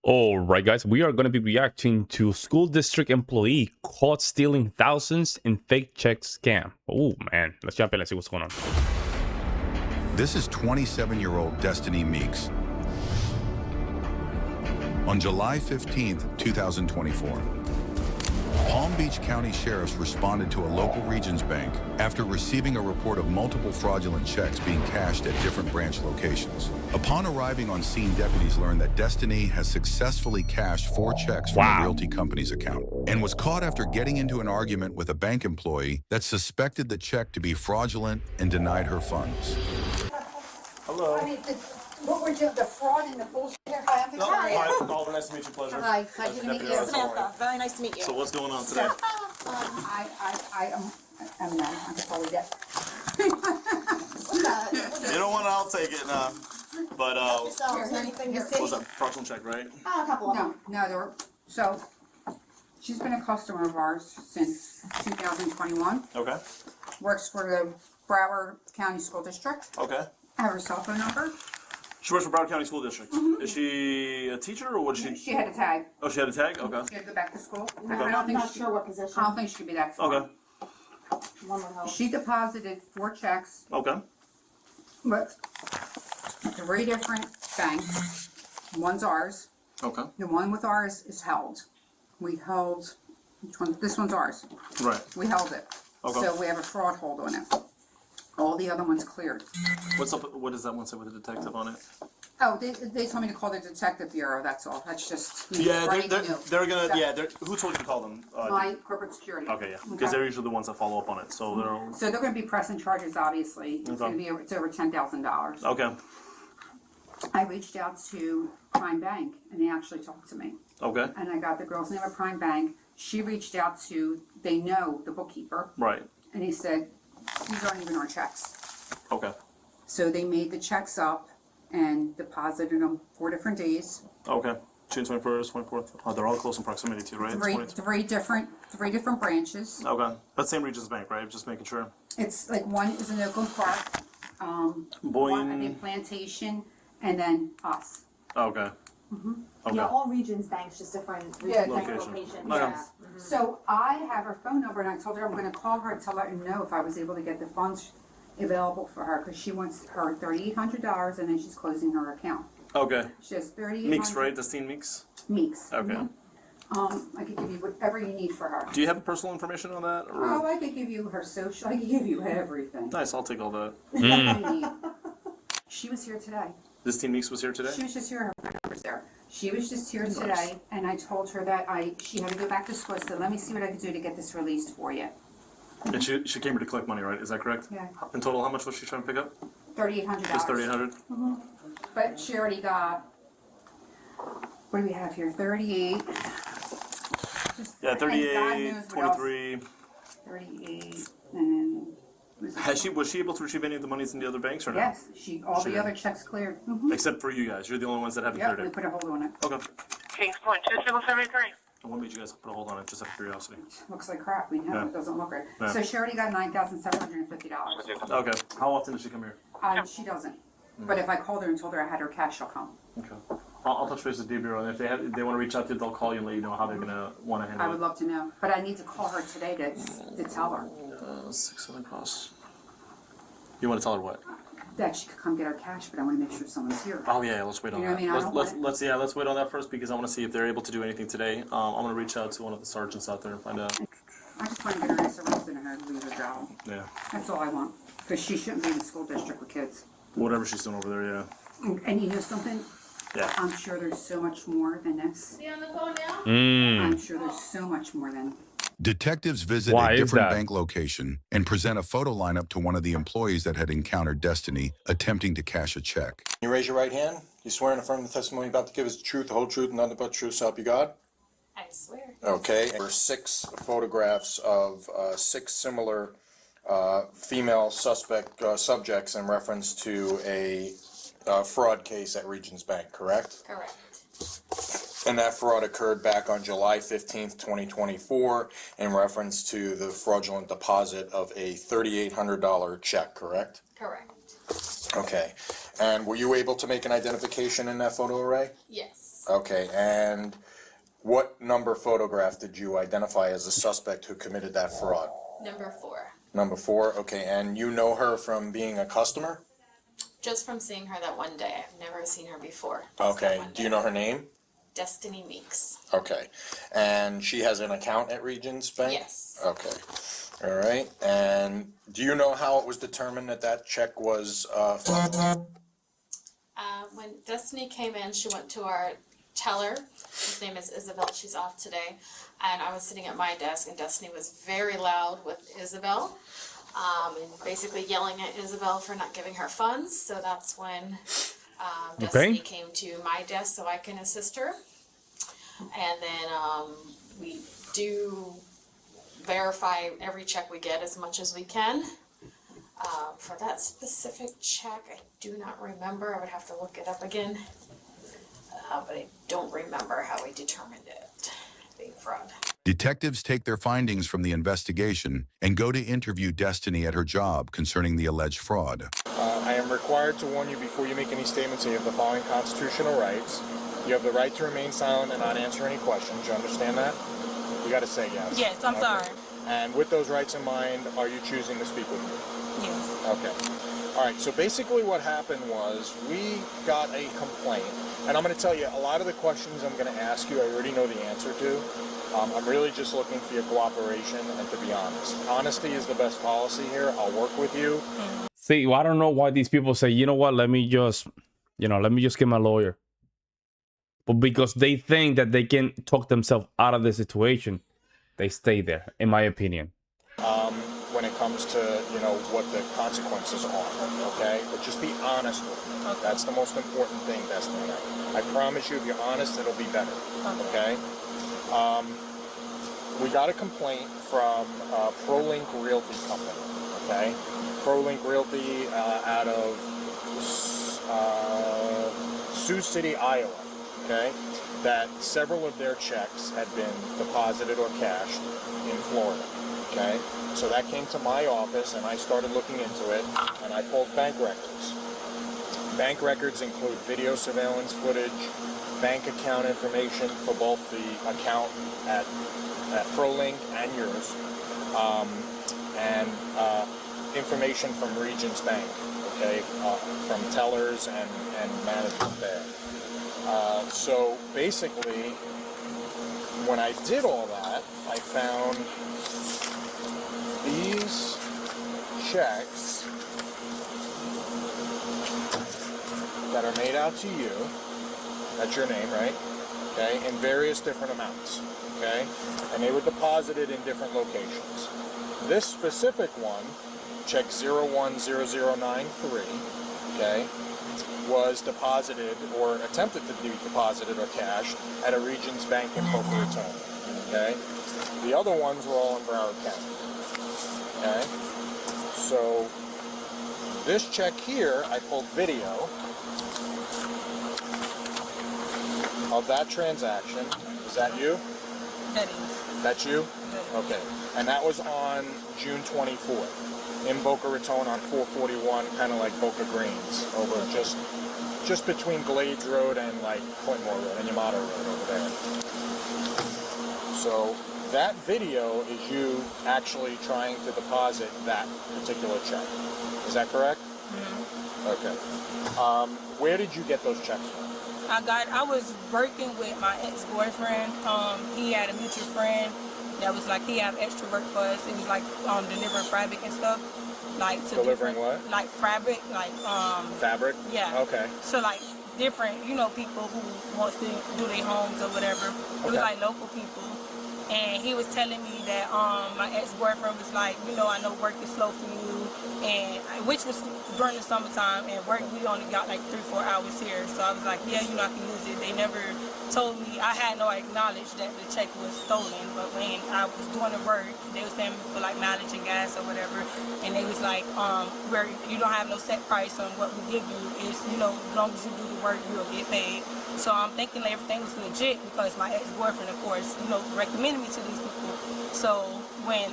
All right, guys, we are going to be reacting to school district employee caught stealing thousands in fake check scam. Oh, man. Let's jump in. Let's see what's going on. This is 27-year-old Destiny Meeks. On July 15th, 2024, Palm Beach County sheriffs responded to a local Regions bank after receiving a report of multiple fraudulent checks being cashed at different branch locations. Upon arriving on scene, deputies learned that Destiny has successfully cashed 4 checks from the realty company's account and was caught after getting into an argument with a bank employee that suspected the check to be fraudulent and denied her funds. Hello. I mean, what we're doing, the fraud and the bullshit. Hi, I'm No, Victoria. hi, Oliver, nice to meet you. Pleasure. Hi, nice to meet you. Samantha, very nice to meet you. So what's going on today? I'm not, I'm totally dead. You don't want to, I'll take it now. But, Is there anything to say? was that fraudulent check, right? A couple of them. No, there were, so, she's been a customer of ours since 2021, Okay. works for the Broward County School District. Okay. I have her cell phone number. She works for Broward County School District. Is she a teacher or what is she? She had a tag. Oh, she had a tag? Okay. She had to go back to school. Okay. I don't think Not she, sure what position. I don't think she could be that smart. Okay. One would help. She deposited 4 checks Okay. with 3 different banks. One's ours. Okay. The one with ours is held. We held, which one? This one's ours. Right. We held it. Okay. So we have a fraud hold on it. All the other ones cleared. What's up? What does that one say with the detective on it? Oh, they told me to call the detective bureau, that's all. That's just me Yeah, writing they're new. gonna. So, Yeah, who told you to call them? My corporate security. Okay, yeah, because they're usually the ones that follow up on it. So they're So they're gonna be pressing charges, obviously. It's gonna be, it's over $10,000. okay. I reached out to Prime Bank and they actually talked to me. Okay. And I got the girl's name of Prime Bank. She reached out to, they know the bookkeeper. Right. And he said, these aren't even our checks. Okay. So they made the checks up and deposited them 4 different days. Okay. June 21st, 24th. Oh, they're all close in proximity to you, right? 3 different branches. Okay. That's same Regions Bank, right? Just making sure. It's like one is in Oakland Park, one I think Plantation, and then us. Okay. Okay. Yeah, all regions banks, just different Yeah, locations. location. Yeah. Okay. So I have her phone number and I told her I'm gonna call her to let her know if I was able to get the funds available for her, because she wants her $3,800 and then she's closing her account. Okay. She has $3,800. Meeks, right? That's Teen Meeks? Meeks. Okay. I could give you whatever you need for her. Do you have personal information on that? Or? Oh, I could give you her social, I could give you everything. Nice, I'll take all that. Whatever you need. She was here today. This Teen Meeks was here today? She was just here, her phone number's there. She was just here today, and I told her that she had to go back to school, so let me see what I can do to get this released for you. And she came here to collect money, right? Is that correct? Yeah. In total, how much was she trying to pick up? $3,800. Just 3,800? But she already got, what do we have here, 38? Yeah, And God 38, knows what else. 23. 38, and Was she able to retrieve any of the monies in the other banks or no? yes, all She the did. other checks cleared. Except for you guys. You're the only ones that haven't Yep, cleared we it. put a hold on it. Okay. Kings Point 2773. And what made you guys put a hold on it, just out of curiosity? Looks like crap, we know, Yeah. it doesn't look right. Yeah. So she already got $9,750. Okay. How often does she come here? She doesn't, but if I called her and told her I had her cash, she'll come. Okay. I'll touch base with D Bureau, and if they want to reach out to you, they'll call you and let you know how they're gonna want to I handle would it. love to know, but I need to call her today to tell her 6 costs. You want to tell her what? that she could come get her cash, but I want to make sure someone's here. Oh yeah, let's wait on You know that. what I mean? I don't Let's wait on that first because I want to see if they're able to do anything today. I'm gonna reach out to one of the sergeants out there and find out. I just want to get her nice arrested and her to leave her job. Yeah. That's all I want, because she shouldn't be in the school district with kids. Whatever she's doing over there, yeah. And you know something? Yeah. I'm sure there's so much more than this. Be on the phone now? I'm sure there's so much more than. Detectives visit Why a is different that? bank location and present a photo lineup to one of the employees that had encountered Destiny attempting to cash a check. You raise your right hand. You swear and affirm the testimony you're about to give is the truth, the whole truth, and nothing but the truth, so help you God? I swear. Okay. There were 6 photographs of 6 similar female suspect subjects in reference to a fraud case at Regions Bank, correct? Correct. And that fraud occurred back on July 15th, 2024, in reference to the fraudulent deposit of a $3,800 check, correct? Correct. Okay. And were you able to make an identification in that photo array? Yes. Okay, and what number photograph did you identify as a suspect who committed that fraud? Number 4. Number 4, okay, and you know her from being a customer? Just from seeing her that one day. I've never seen her before. Just Okay, that one do you day. know her name? Destiny Meeks. Okay, and she has an account at Regions Bank? Yes. Okay, all right, and do you know how it was determined that that check was fraudulent? When Destiny came in, she went to our teller. His name is Isabel. She's off today. And I was sitting at my desk, and Destiny was very loud with Isabel. And basically yelling at Isabel for not giving her funds. So that's when Destiny came to my desk so I can assist her. And then we do verify every check we get as much as we can. For that specific check, I do not remember. I would have to look it up again. But I don't remember how we determined it being fraud. Detectives take their findings from the investigation and go to interview Destiny at her job concerning the alleged fraud. I am required to warn you before you make any statements that you have the following constitutional rights. You have the right to remain silent and not answer any questions. You understand that? You got to say yes. Yes, I'm sorry. And with those rights in mind, are you choosing to speak with me? Yes. Okay. All right, so basically what happened was we got a complaint, and I'm going to tell you a lot of the questions I'm going to ask you, I already know the answer to. I'm really just looking for your cooperation and to be honest. Honesty is the best policy here. I'll work with you. See, I don't know why these people say, you know what, let me just get my lawyer. But because they think that they can talk themselves out of the situation, they stay there, in my opinion. When it comes to, what the consequences are, okay? But just be honest with me. Okay. That's the most important thing, Destiny. I promise you, if you're honest, it'll be better, okay? We got a complaint from ProLink Realty Company, okay? ProLink Realty out of Sioux City, Iowa, okay? That several of their checks had been deposited or cashed in Florida, okay? So that came to my office and I started looking into it and I pulled bank records. Bank records include video surveillance footage, bank account information for both the account at ProLink and yours, and information from Regions Bank, okay, from tellers and management there. So basically, when I did all that, I found these checks that are made out to you. That's your name, right? Okay, in various different amounts, okay? And they were deposited in different locations. This specific one, check 010093, okay, was deposited or attempted to be deposited or cashed at a Regions Bank in Boca Raton, okay? The other ones were all in Broward County, okay? So this check here, I pulled video of that transaction. Is that you? That is. That's you? That is. Okay. And that was on June 24th in Boca Raton on 441, kind of like Boca Greens, over just between Glades Road and like Clinmore Road and Yamato Road over there. So that video is you actually trying to deposit that particular check. Is that correct? Mm-hmm. Okay. Where did you get those checks from? I was working with my ex-boyfriend. He had a mutual friend that was like, he had extra work for us. It was like delivering fabric and stuff. Like to Delivering what? Like fabric, like Fabric? yeah. Okay. So like different, people who wants to do their homes or whatever. It was like local people. And he was telling me that my ex-boyfriend was like, I know work is slow for you, and which was during the summertime, and work, we only got like 3-4 hours here. So I was like, yeah, I can use it. They never told me, I had no acknowledged that the check was stolen, but when I was doing the work, they was paying me for like mileage and gas or whatever, and they was like, where you don't have no set price on what we give you, is, as long as you do the work, you'll get paid. So I'm thinking that everything was legit because my ex-boyfriend, of course, recommended me to these people. So when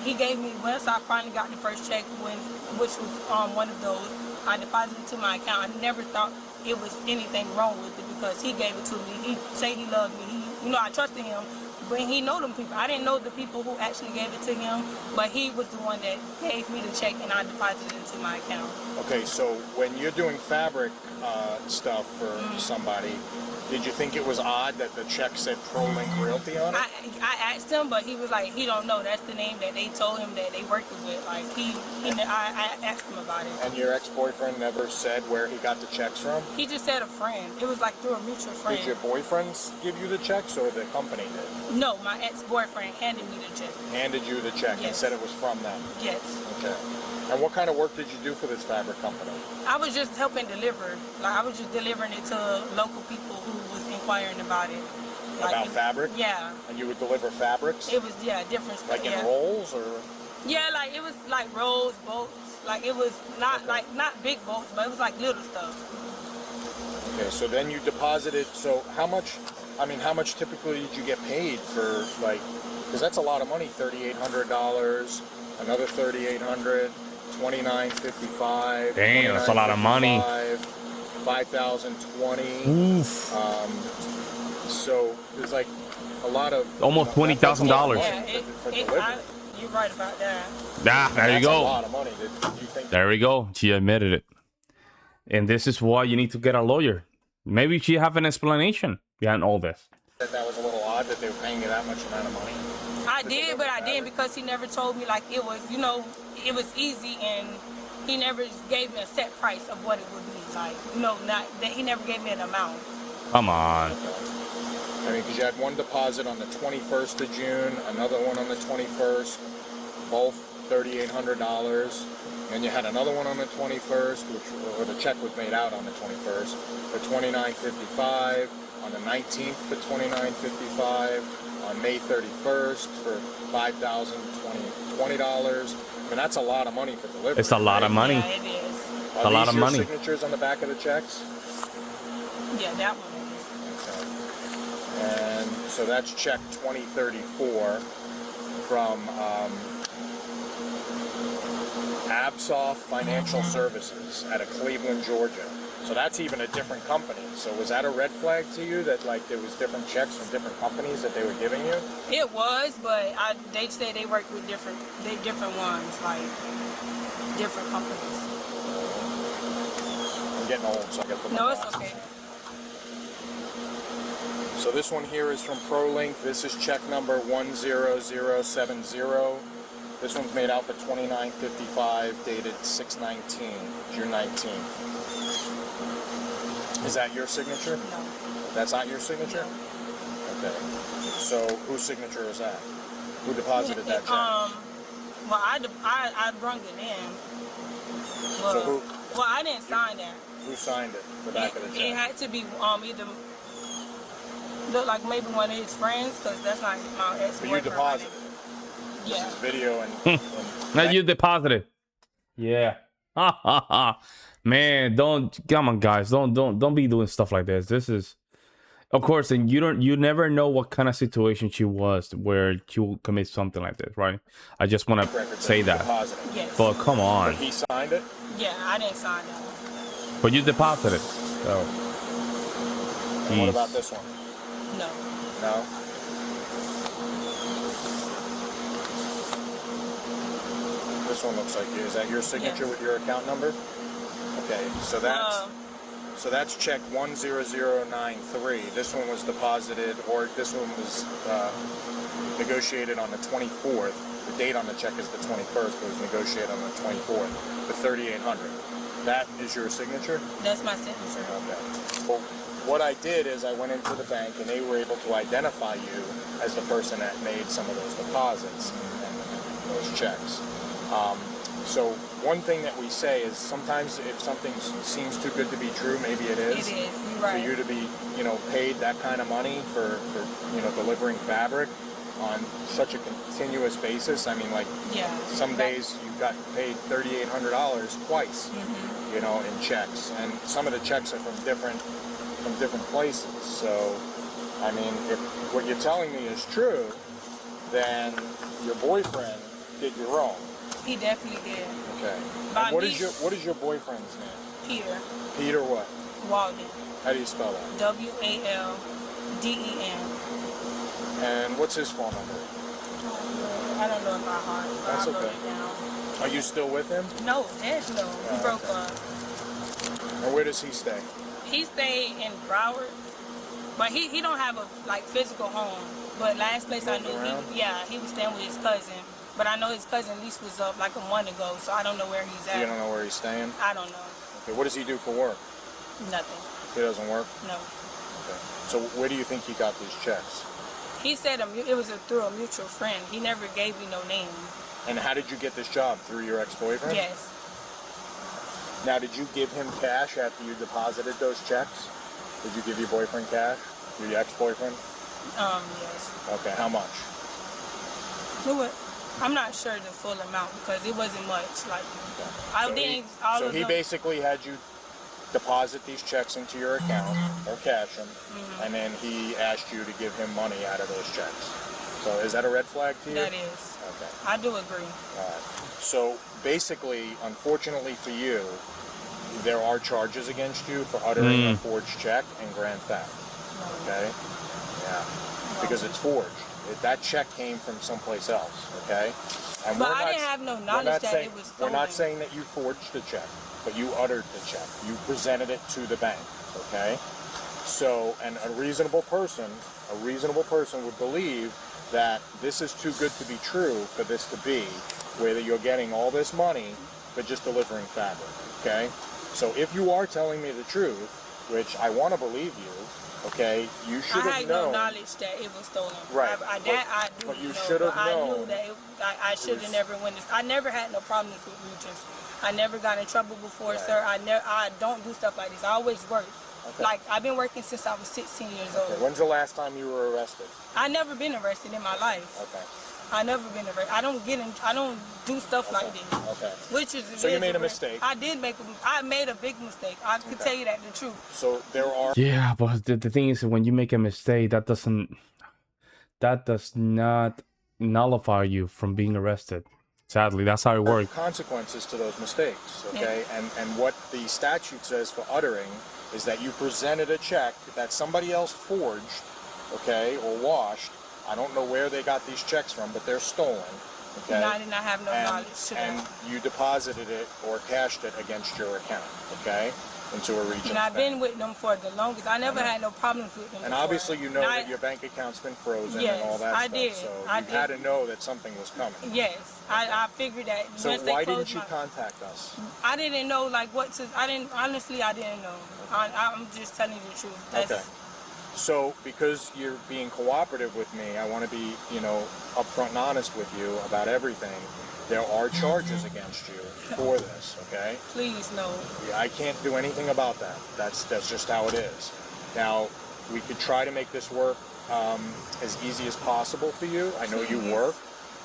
he gave me, once I finally got the first check, which was one of those, I deposited it to my account. I never thought it was anything wrong with it because because he gave it to me. He say he loved me. I trusted him, but he know them people. I didn't know the people who actually gave it to him, but he was the one that gave me the check and I deposited it into my account. Okay, so when you're doing fabric stuff for somebody, did you think it was odd that the check said ProLink Realty on it? I asked him, but he was like, he don't know. That's the name that they told him that they worked with. Like I asked him about it. And your ex-boyfriend never said where he got the checks from? He just said a friend. It was like through a mutual friend. Did your boyfriends give you the checks or the company did? No, my ex-boyfriend handed me the check. Handed you the check and Yes. said it was from them? Yes. Okay. And what kind of work did you do for this fabric company? I was just helping deliver. Like I was just delivering it to local people who was inquiring about it. About fabric? Yeah. And you would deliver fabrics? It was different stuff. Like in rolls or? Yeah, like it was like rolls, bolts. Like it was not not big bolts, but it was like little stuff. Okay, so then you deposited. So how much typically did you get paid for, like, because that's a lot of money, $3,800, another $3,800, $2,955. Damn, that's a lot of money. $5,020. Oof. So there's like a lot of Almost $20,000. Yeah, you're right about that. Ah, there you That's go. a lot of money. Did you think? There we go. She admitted it. And this is why you need to get a lawyer. Maybe she have an explanation behind all this. That was a little odd that they were paying you that much amount of money. I did, but I didn't because he never told me like it was, it was easy, and he never gave me a set price of what it would be. Like, not that he never gave me an amount. Come on. I mean, because you had one deposit on the 21st of June, another one on the 21st, both $3,800. And you had another one on the 21st, where the check was made out on the 21st, for $2,955. On the 19th for $2,955. On May 31st for $5,020. I mean, that's a lot of money for delivery. It's a lot of money. Yeah, it is. It's a lot of money. Signatures on the back of the checks? Yeah, that one is. And so that's check 2034 from Absoff Financial Services out of Cleveland, Georgia. So that's even a different company. So was that a red flag to you that like there was different checks from different companies that they were giving you? It was, but they say they work with different ones, like different companies. I'm getting old, so I got to put my No, it's glasses okay. on. So this one here is from ProLink. This is check number 10070. This one's made out for $2,955, dated 6/19, June 19th. Is that your signature? No. That's not your signature? Okay. So whose signature is that? Who deposited that check? Well, I brung it in. But, So who? Well, I didn't sign that. Who signed it? The back of the It check. had to be either look like maybe one of his friends, because that's not my But ex-boyfriend. you deposited it. Yeah. This is video and Now you deposited. Yeah. Ha ha ha. Man, come on, guys. Don't be doing stuff like this. This is, of course, and you never know what kind of situation she was where she will commit something like this, right? I just want to say that. deposited. Yes. But come on. He signed it? Yeah, I didn't sign that one. But you deposited. So. And what Jeez. about this one? No. No? This one looks like is that your signature Yes. with your account number? Okay, so that's check 10093. This one was deposited, or this one was negotiated on the 24th. The date on the check is the 21st, but it was negotiated on the 24th for $3,800. That is your signature? That's my signature. Okay. Well, what I did is I went into the bank and they were able to identify you as the person that made some of those deposits and those checks. So one thing that we say is sometimes if something seems too good to be true, maybe it is. It is. You're For right. you to be, paid that kind of money for delivering fabric on such a continuous basis. I mean, like Yeah. some days you got paid $3,800 twice, Mm-hmm. in checks, and some of the checks are from different places. So, I mean, if what you're telling me is true, then your boyfriend did you wrong. He definitely did. Okay. By And what me- is your boyfriend's name? Peter Peter what? Walden. How do you spell that? Walden. And what's his phone number? I don't know it by heart, but That's I wrote okay. it down. Are you still with him? No, heck no. We broke up. And where does he stay? He stayed in Broward, but he don't have a like physical home. But last place I knew, he was staying with his cousin. But I know his cousin lease was up like a month ago, so I don't know where he's at. You don't know where he's staying? I don't know. Okay, what does he do for work? Nothing. He doesn't work? No. Okay. So where do you think he got these checks? He said it was through a mutual friend. He never gave me no name. And how did you get this job? Through your ex-boyfriend? Yes. Now, did you give him cash after you deposited those checks? Did you give your boyfriend cash? Your ex-boyfriend? Yes. Okay, how much? I'm not sure the full amount because it wasn't much. Like, So he basically had you deposit these checks into your account or cash them, and then he asked you to give him money out of those checks. So is that a red flag to you? That is. Okay. I do agree. All right. So basically, unfortunately for you, there are charges against you for uttering a forged check and grand theft. Okay? Yeah. Because it's forged. That check came from someplace else. Okay? And But I didn't have no knowledge that it was stolen. We're not saying that you forged the check, but you uttered the check. You presented it to the bank. Okay? So, and a reasonable person would believe that this is too good to be true for this to be, where you're getting all this money for just delivering fabric, okay? So if you are telling me the truth, which I want to believe you, okay, you should have known. I had no knowledge that it was stolen. Right. But you should have known. I knew that I should have never went. I never had no problems with Regents. I never got in trouble before, sir. I don't do stuff like this. I always work. Okay. Like, I've been working since I was 16 years old. Okay. When's the last time you were arrested? I never been arrested in my life. Okay. I never been arrested. I don't do stuff like this. Okay. Which is so you made a mistake. I made a big mistake. I can tell you that the truth. So there are. Yeah, but the thing is, when you make a mistake, that does not nullify you from being arrested. Sadly, that's how it works. Consequences to those mistakes, okay? Yeah. And what the statute says for uttering is that you presented a check that somebody else forged, okay, or washed. I don't know where they got these checks from, but they're stolen, okay? And I did not have no knowledge to that. And you deposited it or cashed it against your account, okay, into a Regents And I've bank. been with them for the longest. I never had no problems with them And before. obviously you know that your bank account's been frozen yes, and all that I stuff. did. So I you had to know that something was coming. Yes, I figured that. So once they why closed didn't you contact us? I didn't know like what to. I didn't know. I'm just telling you the truth. Okay. So because you're being cooperative with me, I want to be, upfront and honest with you about everything. There are charges against you for this, okay? Please, no. Yeah, I can't do anything about that. That's just how it is. Now, we could try to make this work as easy as possible for you. I know you work,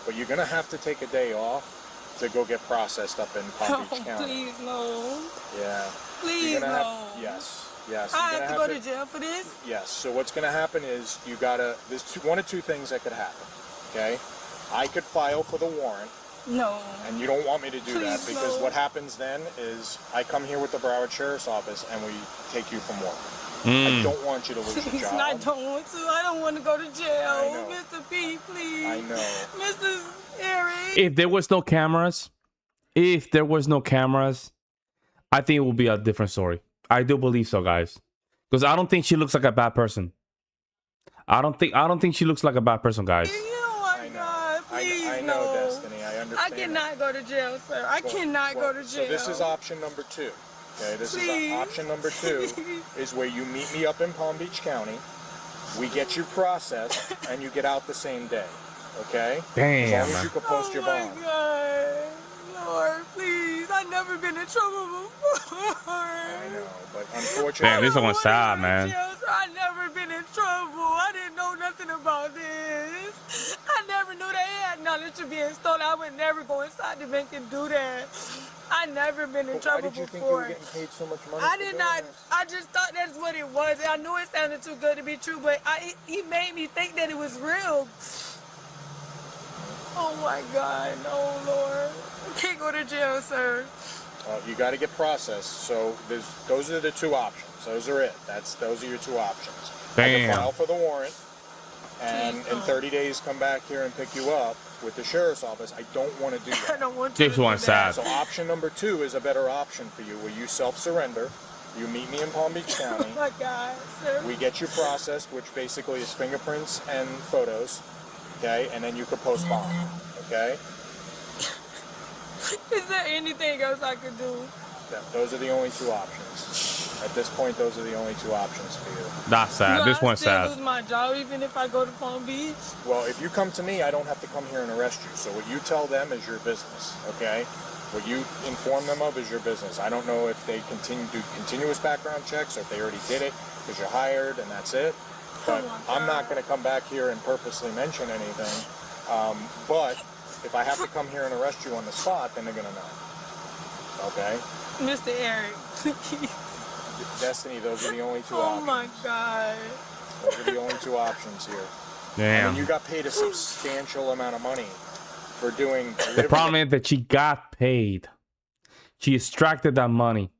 but you're going to have to take a day off to go get processed up in Palm Beach County. Please, no. Yeah. Please, no. Yes. I have to go to jail for this? Yes. So what's going to happen is there's one of two things that could happen, okay? I could file for the warrant. No. And you don't want me to do that because what happens then is I come here with the Broward Sheriff's Office and we take you from work. I don't want you to lose your job. I don't want to. I don't want to go to jail. Mr. P, please. I know. Mr. Eric. If there was no cameras, I think it would be a different story. I do believe so, guys. Because I don't think she looks like a bad person. I don't think she looks like a bad person, guys. Oh my God, please, I know, Destiny. I understand. I cannot go to jail, sir. I cannot go to jail. So this is option number 2. Okay, this is option number 2 is where you meet me up in Palm Beach County. We get you processed and you get out the same day. Okay? Damn. As long as you can post your bond. Oh my God. Lord, please. I've never been in trouble before. I know, but unfortunately... Man, this one's sad, man. I've never been in trouble. I didn't know nothing about this. I never knew they had knowledge of being stolen. I would never go inside the bank and do that. I never been in trouble before. Why did you think you before. were getting paid so much money? I did not. I just thought that's what it was. I knew it sounded too good to be true, but he made me think that it was real. Oh my God, no, Lord. I can't go to jail, sir. You got to get processed. So those are the two options. Those are it. Those are your two options. I can Damn. file for the warrant, and in 30 days come back here and pick you up with the sheriff's office. I don't want to do I that. don't want to This do one's that. sad. So option number 2 is a better option for you, where you self-surrender. You meet me in Palm Beach County. Oh my God, sir. We get you processed, which basically is fingerprints and photos, okay? And then you could post bond, okay? Is there anything else I could do? Those are the only two options. At this point, those are the only two options for you. That's sad. This one's I sad. lose my job even if I go to Palm Beach? Well, if you come to me, I don't have to come here and arrest you. So what you tell them is your business, okay? What you inform them of is your business. I don't know if they do continuous background checks or if they already did it because you're hired and that's it. But I'm not going to come back here and purposely mention anything. But if I have to come here and arrest you on the spot, then they're going to know. Okay? Mr. Eric, please. Destiny, those are the only two Oh options. my God. Those are the only two options here. Damn. And you got paid a substantial amount of money for doing The problem is that she got paid. She extracted that money.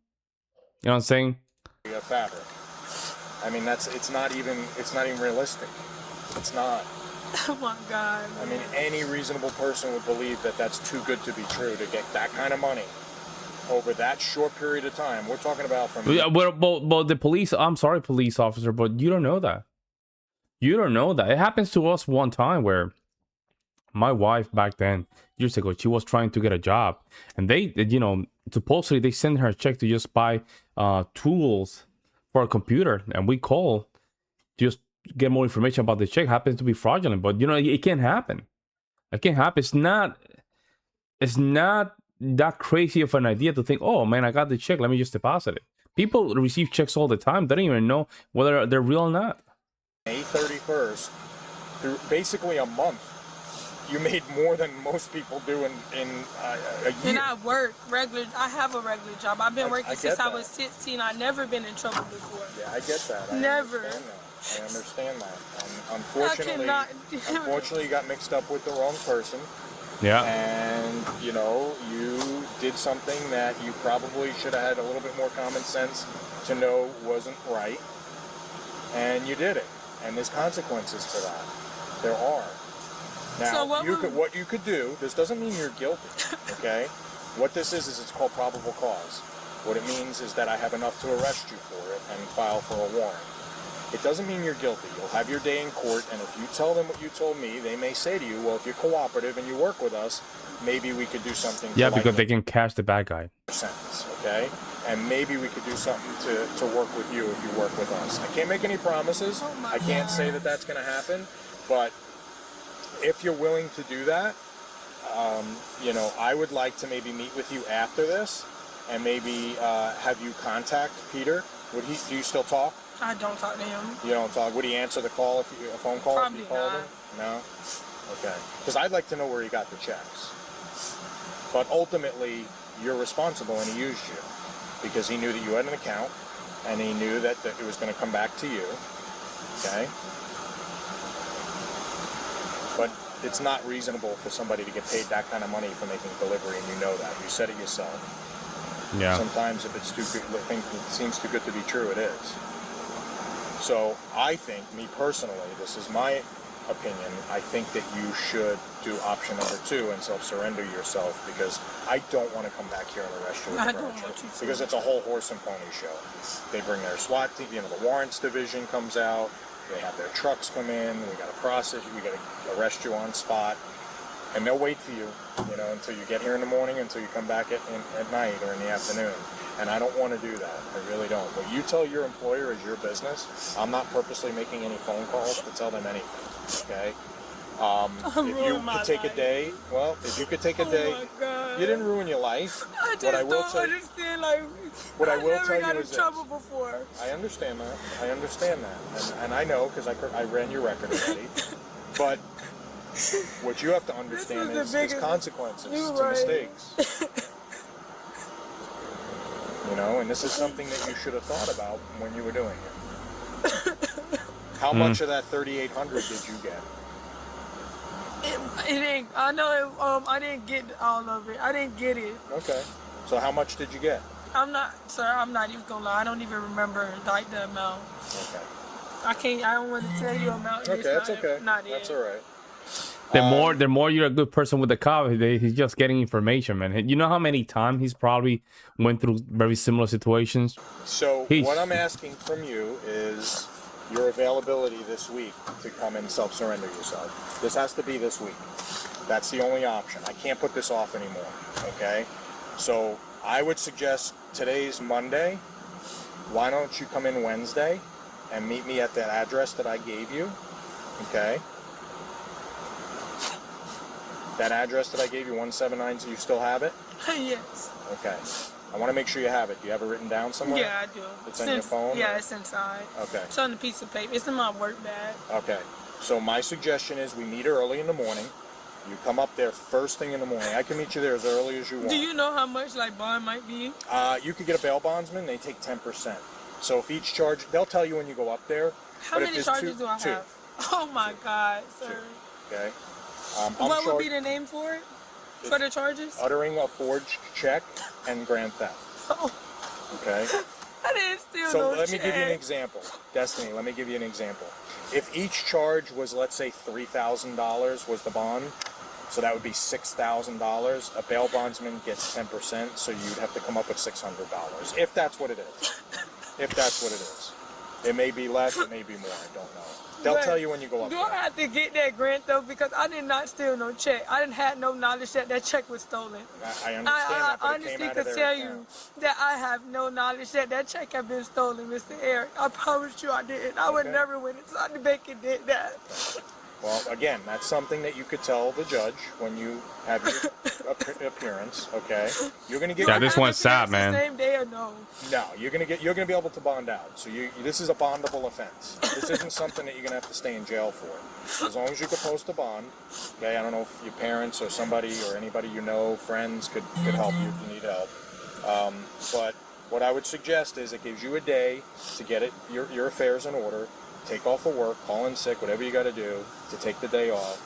You know what I'm saying? a fabric. I mean, it's not even realistic. It's not. Oh my God. I mean, any reasonable person would believe that that's too good to be true to get that kind of money over that short period of time. We're talking about from... Yeah, but the police, I'm sorry, police officer, but you don't know that. You don't know that. It happens to us one time where my wife back then, years ago, she was trying to get a job. And they, supposedly they sent her a check to just buy tools for a computer. And we call just get more information about the check. Happens to be fraudulent, but it can't happen. It can't happen. It's not that crazy of an idea to think, oh man, I got the check, let me just deposit it. People receive checks all the time. They don't even know whether they're real or not. May 31st, through basically a month, you made more than most people do in a year. And I work regular. I have a regular job. I've been working since I was 16. I've never been in trouble before. Yeah, I get that. Never. I understand that. And cannot do it. unfortunately, you got mixed up with the wrong person. Yeah. And, you did something that you probably should have had a little bit more common sense to know wasn't right. And you did it. And there's consequences to that. There are. Now, So what you could do, this doesn't mean you're guilty, okay? What this is it's called probable cause. What it means is that I have enough to arrest you for it and file for a warrant. It doesn't mean you're guilty. You'll have your day in court, and if you tell them what you told me, they may say to you, well, if you're cooperative and you work with us, maybe we could do something Yeah, because they can catch the bad guy. sentence, okay? And maybe we could do something to work with you if you work with us. I can't make any promises. I can't say that that's going to happen, but if you're willing to do that, I would like to maybe meet with you after this and maybe have you contact Peter. Do you still talk? I don't talk to him. You don't talk. Would he answer the call a phone call Probably if you called not. him? No? Okay. Because I'd like to know where he got the checks. But ultimately, you're responsible and he used you because he knew that you had an account and he knew that it was going to come back to you. Okay? But it's not reasonable for somebody to get paid that kind of money for making a delivery, and you know that. You said it yourself. Yeah. Sometimes if it's too good, it seems too good to be true, it is. So I think, me personally, this is my opinion, I think that you should do option number 2 and self-surrender yourself, because I don't want to come back here and arrest you with I the don't furniture, want you to. because it's a whole horse and pony show. They bring their SWAT team, the warrants division comes out, they have their trucks come in, we got to process you, we got to arrest you on spot, and they'll wait for you, until you get here in the morning, until you come back at night or in the afternoon. And I don't want to do that. I really don't. What you tell your employer is your business. I'm not purposely making any phone calls to tell them anything. Okay? If you could take a day, if you could take a day, Oh my God. you didn't ruin your life. I just What I will don't tell understand. what I will never tell got you in is trouble before. I understand that. And I know because I ran your record already. But what you have to understand This is the is biggest- consequences You're to right. mistakes. And this is something that you should have thought about when you were doing it. How much of that $3,800 did you get? It ain't. I know. I didn't get all of it. I didn't get it. Okay. So how much did you get? I'm not, sir. I'm not even gonna lie. I don't even remember like the amount. Okay. I can't. I don't want to tell you amount. Okay, that's okay. Not That's it. all right. The more you're a good person with the cop, he's just getting information, man. You know how many times he's probably went through very similar situations. So what I'm asking from you is your availability this week to come and self-surrender yourself. This has to be this week. That's the only option. I can't put this off anymore, okay? So I would suggest today's Monday. Why don't you come in Wednesday and meet me at that address that I gave you, okay? That address that I gave you, 179, so you still have it? Yes. Okay. I want to make sure you have it. Do you have it written down somewhere? Yeah, I do. It's on your phone? Yeah, it's inside. Okay. It's on a piece of paper. It's in my work bag. Okay. So my suggestion is we meet early in the morning. You come up there first thing in the morning. I can meet you there as early as you want. Do you know how much like bond might be? You could get a bail bondsman. They take 10%. So if each charge, they'll tell you when you go up there. How many charges do I have? Oh my God, sir. Okay. What would be the name for it? For the charges? Uttering a forged check and grand theft. Oh. Okay. I didn't steal So no let me check. give you an example. Destiny, let me give you an example. If each charge was, let's say, $3,000 was the bond, so that would be $6,000. A bail bondsman gets 10%, so you'd have to come up with $600, if that's what it is. If that's what it is. It may be less, it may be more, I don't know. They'll tell you when you go up Do there. I have to get that grant though? Because I did not steal no check. I didn't have no knowledge that that check was stolen. I understand that, but it honestly came out could of tell their you account. that I have no knowledge that that check had been stolen, Mr. Eric. I promise you I didn't. I would Okay. never went inside the bank and did that. Well, again, that's something that you could tell the judge when you have your appearance, okay? You're gonna get... Yeah, this one's sad, man. The same day or no? No, you're gonna be able to bond out. So this is a bondable offense. This isn't something that you're gonna have to stay in jail for. As long as you could post a bond, okay? I don't know if your parents or somebody or anybody you know, friends, could help you if you need help. But what I would suggest is it gives you a day to get your affairs in order, take off of work, call in sick, whatever you got to do to take the day off,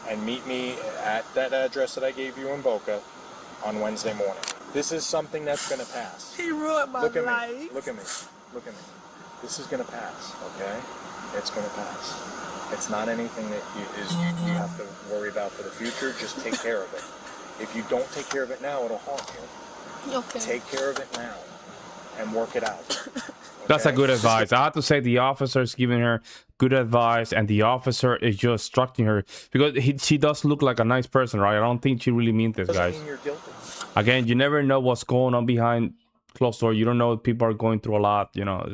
and meet me at that address that I gave you in Boca on Wednesday morning. This is something that's going to pass. He ruined my Look at life. me. Look at me. Look at me. This is going to pass, okay? It's going to pass. It's not anything that you have to worry about for the future. Just take care of it. If you don't take care of it now, it'll haunt you. Okay. Take care of it now and work it out. That's a Okay? good advice. I have to say the officer is giving her good advice, and the officer is just instructing her because she does look like a nice person, right? I don't think she really means this, Doesn't guys. mean you're guilty. Again, you never know what's going on behind closed door. You don't know if people are going through a lot. You know,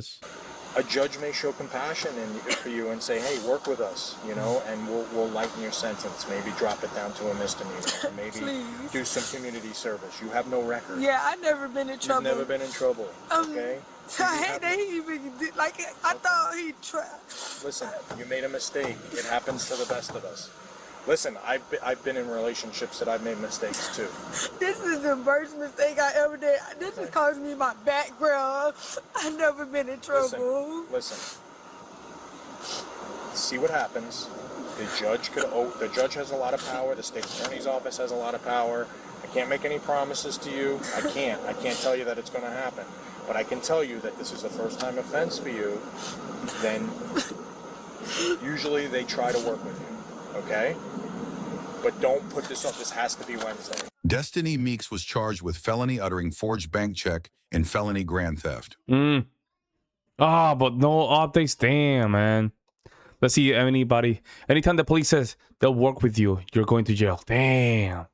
A judge may show compassion for you and say, "Hey, work with us," you know, and we'll lighten your sentence. Maybe drop it down to a misdemeanor. Or maybe Please. do some community service. You have no record. Yeah, I never been in trouble. You've never been in trouble. Okay. I hate that he even did, like, I thought he tried. Listen, you made a mistake. It happens to the best of us. Listen, I've been in relationships that I've made mistakes too. This is the worst mistake I ever did. This has caused me my background. I've never been in trouble. Listen. See what happens. The judge has a lot of power. The state attorney's office has a lot of power. I can't make any promises to you. I can't tell you that it's going to happen. But I can tell you that this is a first-time offense for you. Then usually they try to work with you. Okay? But don't put this up. This has to be Wednesday. Destiny Meeks was charged with felony uttering forged bank check and felony grand theft. but no updates. Damn, man. Let's see anytime the police says they'll work with you, you're going to jail. Damn.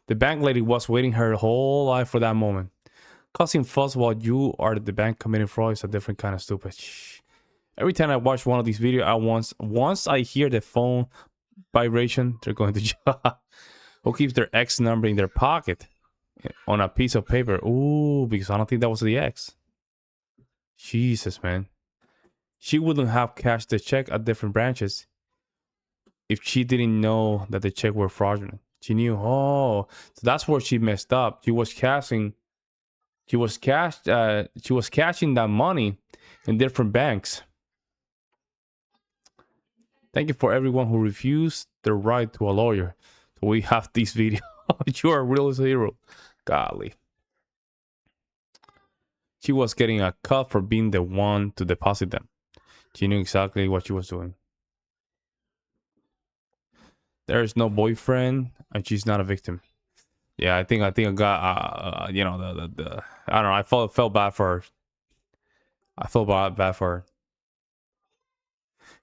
The bank lady was waiting her whole life for that moment. Causing fuss while you are at the bank committing fraud is a different kind of stupid. Every time I watch one of these videos, once I hear the phone vibration, they're going to jail. Who keeps their ex number in their pocket on a piece of paper? Ooh, because I don't think that was the ex. Jesus, man. She wouldn't have cashed the check at different branches if she didn't know that the check were fraudulent. She knew. Oh, so that's where she messed up. She was cashing that money in different banks. Thank you for everyone who refused the right to a lawyer. So we have this video. You are a real hero. Golly. She was getting a cut for being the one to deposit them. She knew exactly what she was doing. There is no boyfriend, and she's not a victim. Yeah, I think I got you know, the I don't know. I felt bad for her. I felt bad for her.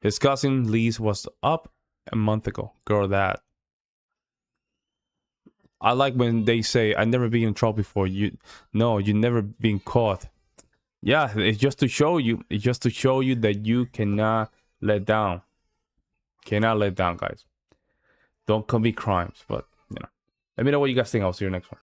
His cousin lease was up a month ago. Girl, that. I like when they say, "I never been in trouble before." You never been caught. Yeah, it's just to show you. It's just to show you that you cannot let down. Cannot let down, guys. Don't commit crimes. But let me know what you guys think. I'll see you next one.